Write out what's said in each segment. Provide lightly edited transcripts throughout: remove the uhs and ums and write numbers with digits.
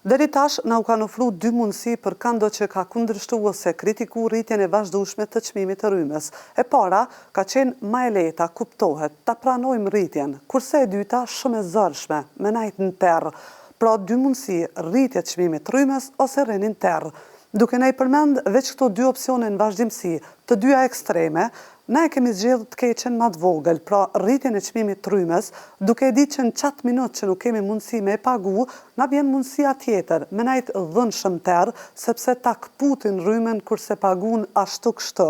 Deri tash na u kanë ofruar dy mundësi për kando që ka kundërshtuar ose kritikuar rritjen e vazhdueshme të çmimit të rrymës. E para ka qenë më e lehta, kuptohet, ta pranojmë rritjen, kurse e dyta shumë e zërshme, me najt në terr. Pra dy mundësi, rritje të çmimit të rrymës ose rënien terr. Duke na i përmend veç këto dy opsione në vazhdimsi, të dyja ekstreme, na e kemi zgjedhur të keqen më të vogël, pra rritjen e çmimit të rrymës, duke e ditë që në çat minutë që nuk kemi mundësi me e pagu, na vjen mundësia tjetër, me najt dhënshëm terr, sepse ta kputin rrymën kurse pagun ashtu kështu.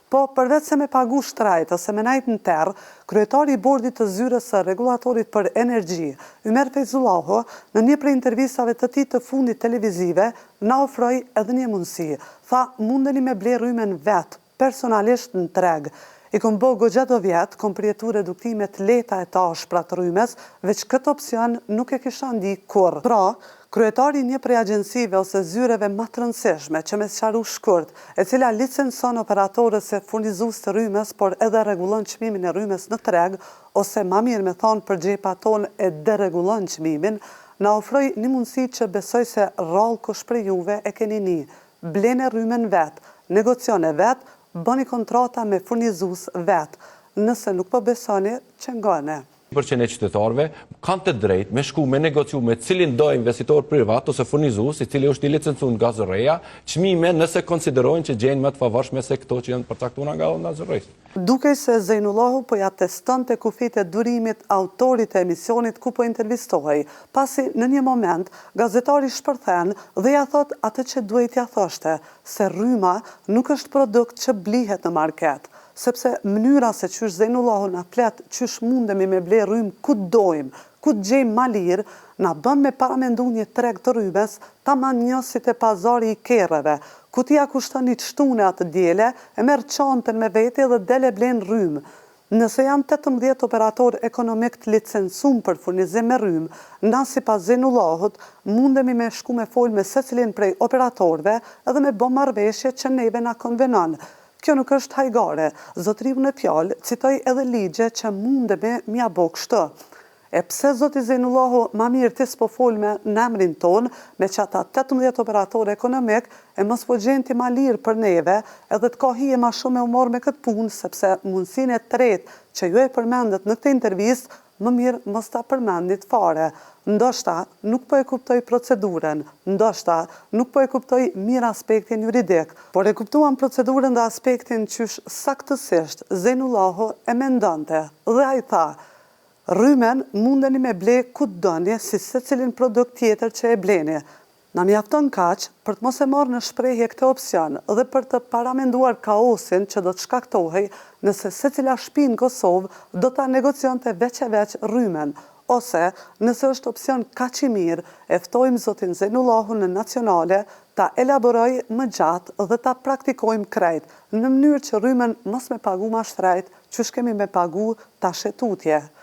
Po përveç se me pagu shtrajt ose me najt në terr, kryetari i bordit të zyrës së rregullatorit për energji, Ymer Fejzullahu, në një prej intervistave të tij të fundit televizive, na ofroi edhe një mundësi. Tha, mundeni me ble rrymen vet, personalisht në treg. I kom bo goxha do vjet, kom përjetu reduktime të lehta e tashpra të rrymës, veç këtë opsion nuk e kisha ndih kurrë. Pra, kryetari një prej agjensive ose zyreve më të rëndësishme që me sqaru shkurt, e cila licencon operatorët se furnizues të rrymës, por edhe rregullon çmimin e rrymës në treg, ose më mirë me thonë për xhepat tonë e deregullon çmimin, na ofroi një mundësi që besoj se rrallë kush për juve e keni ni. Bleni rrymen vet, negocione vet, bëni kontrata me furnizues vet. Nëse nuk po besoni, çengone. Përqen e qytetarëve kanë të drejtë me shku me negociu me cilin do investitor privat ose furnizues i cili është i licencuar nga zërreja, çmime nëse konsiderojnë që gjejnë më të favorshme se këto që janë përcaktuar nga zërrejt. Duke se Zejnullahu po ja testonte kufit e durimit autorit e emisionit ku po intervistohej, pasi në një moment gazetari shpërthen dhe ja thot atë që duhet ja thoshte, se rryma nuk është produkt që blihet në market, sepse mënyra se qysh Zejnullahu na flet qysh mundemi me ble rrymë ku dojmë, ku gjejmë ma lirë, na bën me paramendu një treg të rrymës, tamam njësit e pazari i kerreve, ku t'ia kushton një shtune atë djele, e merr çantën me vete dhe dele blen rrymë. Nëse janë 18 operator ekonomik të licencuar për furnizim me rrymë, na sipas Zejnullahut mundemi me shku me fol me secilin prej operatorëve edhe me bë marrëveshje që neve na konvenon. Kjo nuk është hajgare, zotriu në fjalë citoj edhe ligje që mundemi m'ia bë kështu. E pse zoti Zejnullahu ma mirë tis po fol me emrin ton, me që ata 18 operator ekonomik, e mos po gjenti ma lirë për neve, edhe të ka hije ma shumë e umor me këtë punë, sepse mundësinë e tretë që ju e përmendet në këtë intervistë, më mirë mos ta përmendit fare. Ndoshta nuk po e kuptoj procedurën, ndoshta nuk po e kuptoj mirë aspektin juridik, por e kuptuam procedurën dhe aspektin qysh saktësisht Zejnullahu e mendonte. Dhe ai tha, rrymen mundeni me ble ku doni si secilin produkt tjetër që e bleni. Na mjafton kaq për të mos e marrë në shprehje këtë opsion dhe për të paramenduar kaosin që do të shkaktohej nëse secila shtëpi në Kosovë do ta negocionte veç e veç rrymen, ose nëse është opsion kaq i mirë, e ftojmë zotin Zejnullahu në nacionale ta elaboroj më gjatë dhe ta praktikojmë krejt, në mënyrë që rrymen mos me pagu ma shtrejt, qysh kemi me pagu ta shetutje.